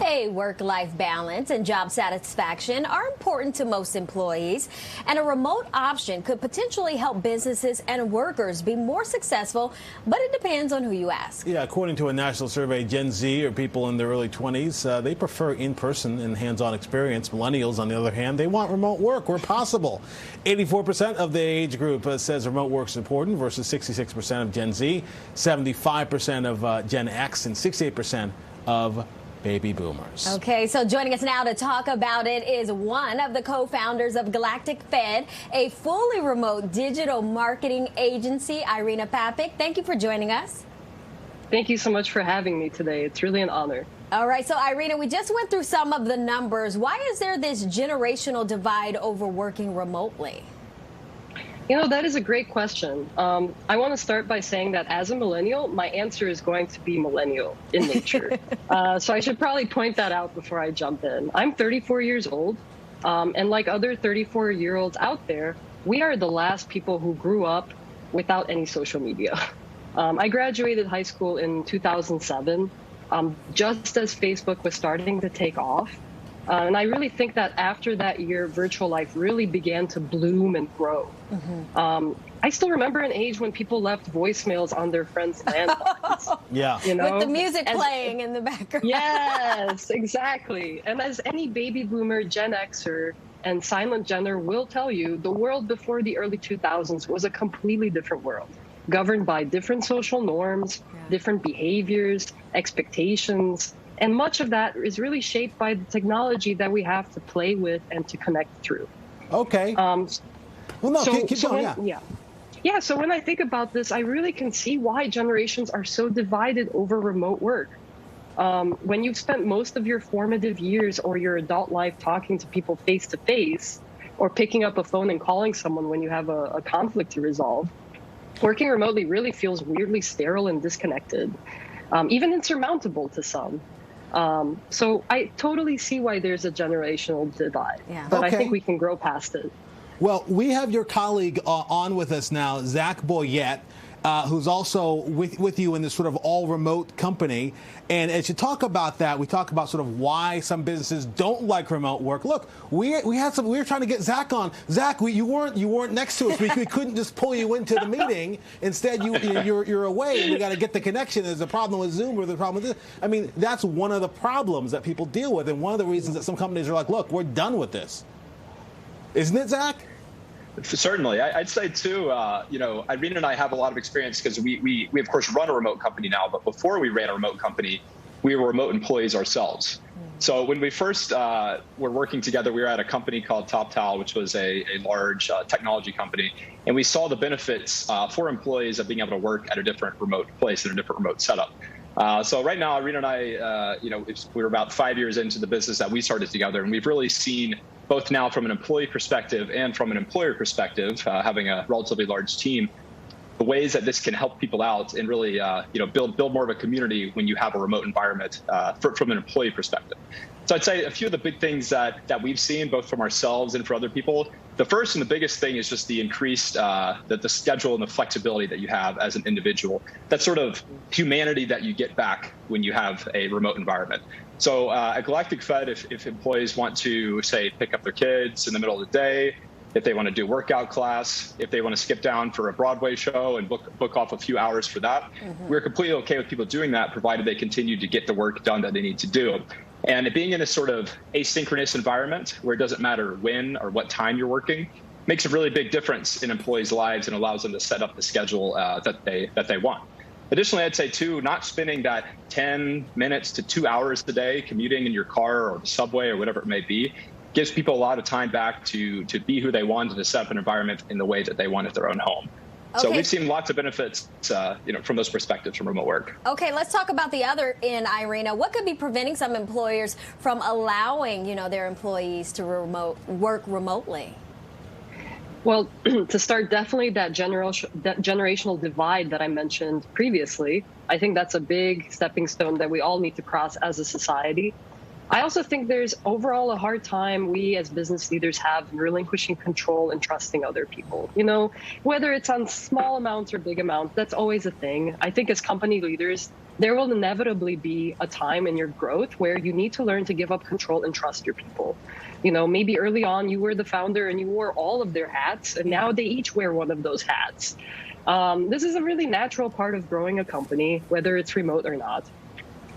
Hey, work-life balance and job satisfaction are important to most employees, and a remote option could potentially help businesses and workers be more successful, but it depends on who you ask. Yeah, according to a national survey, Gen Z, or people in their early 20s, they prefer in-person and hands-on experience. Millennials, on the other hand, they want remote work where possible. 84% of the age group says remote work is important versus 66% of Gen Z, 75% of Gen X, and 68% of baby boomers. Okay, so joining us now to talk about it is one of the co-founders of Galactic, a fully remote digital marketing agency, Irina Papuc. Thank you for joining us. Thank you so much for having me today. It's really an honor. All right, so Irina, we just went through some of the numbers. Why is there this generational divide over working remotely? You know, that is a great question. I want to start by saying that as a millennial, my answer is going to be millennial in nature. So I should probably point that out before I jump in. I'm 34 years old, and like other 34-year-olds out there, we are the last people who grew up without any social media. I graduated high school in 2007, just as Facebook was starting to take off. And I really think that after that year, virtual life really began to bloom and grow. Mm-hmm. I still remember an age when people left voicemails on their friends' landlines. Yeah. You know? With the music playing in the background. Yes, exactly. And as any baby boomer, Gen Xer, and silent Jenner will tell you, the world before the early 2000s was a completely different world, governed by different social norms, different behaviors, expectations. And much of that is really shaped by the technology that we have to play with and to connect through. Okay. Well, no, keep going, yeah, so when I think about this, I really can see why generations are so divided over remote work. When you've spent most of your formative years or your adult life talking to people face to face, or picking up a phone and calling someone when you have a conflict to resolve, working remotely really feels weirdly sterile and disconnected, even insurmountable to some. So I totally see why there's a generational divide, but I think we can grow past it. Well, we have your colleague on with us now, Zach Boyette, who's also with you in this sort of all-remote company. And as you talk about that, we talk about sort of why some businesses don't like remote work. Look, we were trying to get Zach on. Zach, you weren't next to us. We couldn't just pull you into the meeting. Instead, you're away, and we got to get the connection. There's a problem with Zoom, or the problem with this. I mean, that's one of the problems that people deal with, and one of the reasons that some companies are like, look, we're done with this. Isn't it, Zach? Certainly. I'd say, too, you know, Irina and I have a lot of experience because we, of course, run a remote company now. But before we ran a remote company, we were remote employees ourselves. So when we first were working together, we were at a company called TopTal, which was a large technology company. And we saw the benefits for employees of being able to work at a different remote place, in a different remote setup. So right now, Irina and I, you know, we're about 5 years into the business that we started together, and we've really seen, both now from an employee perspective and from an employer perspective, having a relatively large team, the ways that this can help people out and really, you know, build more of a community when you have a remote environment from an employee perspective. So I'd say a few of the big things that we've seen, both from ourselves and for other people. The first and the biggest thing is just the increased the schedule and the flexibility that you have as an individual. That sort of humanity that you get back when you have a remote environment. So at Galactic Fed, if employees want to, say, pick up their kids in the middle of the day, if they want to do workout class, if they want to skip down for a Broadway show and book off a few hours for that, we're completely okay with people doing that, provided they continue to get the work done that they need to do. And being in a sort of asynchronous environment where it doesn't matter when or what time you're working makes a really big difference in employees' lives and allows them to set up the schedule that they want. Additionally, I'd say, too, not spending that 10 minutes to 2 hours a day commuting in your car or the subway or whatever it may be gives people a lot of time back to be who they want and to set up an environment in the way that they want at their own home. So we've seen lots of benefits, you know, from those perspectives from remote work. Okay, let's talk about the other end, Irina. What could be preventing some employers from allowing, you know, their employees to work remotely? Well, to start, definitely that generational divide that I mentioned previously. I think that's a big stepping stone that we all need to cross as a society. I also think there's overall a hard time we as business leaders have in relinquishing control and trusting other people. You know, whether it's on small amounts or big amounts, that's always a thing. I think as company leaders, there will inevitably be a time in your growth where you need to learn to give up control and trust your people. Maybe early on you were the founder and you wore all of their hats, and now they each wear one of those hats. This is a really natural part of growing a company, whether it's remote or not.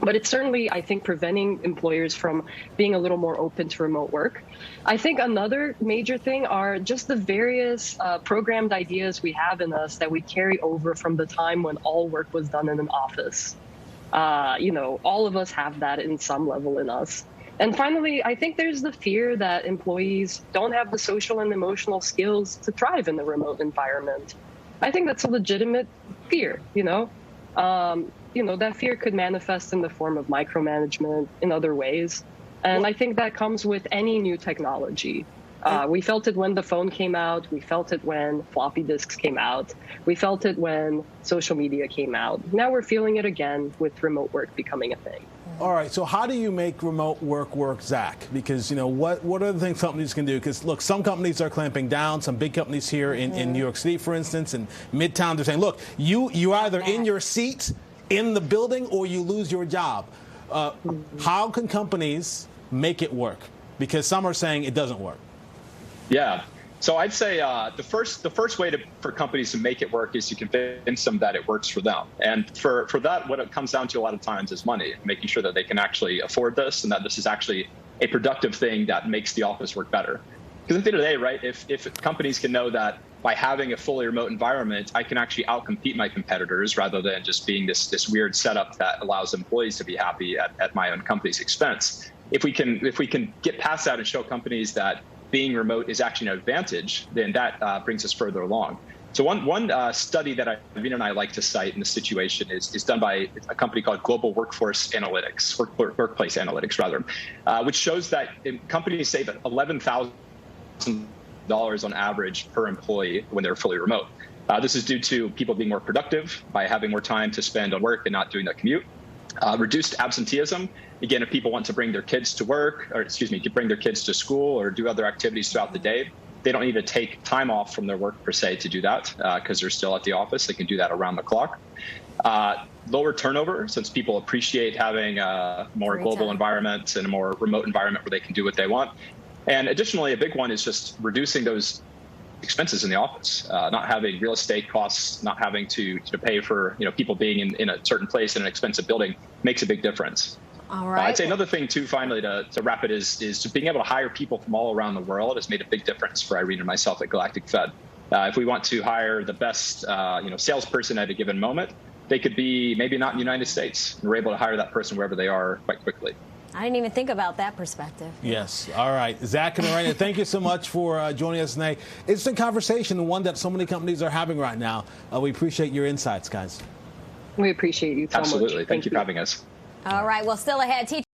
But it's certainly, I think, preventing employers from being a little more open to remote work. I think another major thing are just the various programmed ideas we have in us that we carry over from the time when all work was done in an office. All of us have that in some level in us. And finally, I think there's the fear that employees don't have the social and emotional skills to thrive in the remote environment. I think that's a legitimate fear, that fear could manifest in the form of micromanagement in other ways. And I think that comes with any new technology. We felt it when the phone came out. We felt it when floppy disks came out. We felt it when social media came out. Now we're feeling it again with remote work becoming a thing. All right, so how do you make remote work, Zach? Because, what are the things companies can do? Because, look, some companies are clamping down. Some big companies here in New York City, for instance, and Midtown, they're saying, look, you're either in your seat in the building or you lose your job. How can companies make it work? Because some are saying it doesn't work. Yeah. So I'd say the first way for companies to make it work is to convince them that it works for them. And for that, what it comes down to a lot of times is money, making sure that they can actually afford this and that this is actually a productive thing that makes the office work better. Because at the end of the day, right, if companies can know that by having a fully remote environment, I can actually outcompete my competitors rather than just being this weird setup that allows employees to be happy at my own company's expense. If we can get past that and show companies that being remote is actually an advantage, then that brings us further along. So one study that Irina and I like to cite in this situation is done by a company called Global Workforce Analytics, Workplace Analytics rather, which shows that companies save $11,000 on average per employee when they're fully remote. This is due to people being more productive by having more time to spend on work and not doing that commute. Reduced absenteeism. Again, if people want to bring their kids to work, or to bring their kids to school or do other activities throughout the day, they don't need to take time off from their work per se to do that because they're still at the office. They can do that around the clock. Lower turnover, since people appreciate having a more global environment and a more remote environment where they can do what they want. And additionally, a big one is just reducing those expenses in the office, not having real estate costs, not having to pay for people being in a certain place in an expensive building makes a big difference. All right. I'd say another thing too, finally, to wrap it is just being able to hire people from all around the world has made a big difference for Irina and myself at Galactic Fed. If we want to hire the best salesperson at a given moment, they could be maybe not in the United States. We're able to hire that person wherever they are quite quickly. I didn't even think about that perspective. Yes. All right. Zach and Irina, thank you so much for joining us today. It's a conversation, the one that so many companies are having right now. We appreciate your insights, guys. We appreciate you so much. Absolutely. Thank you for having us. All right. Well, still ahead.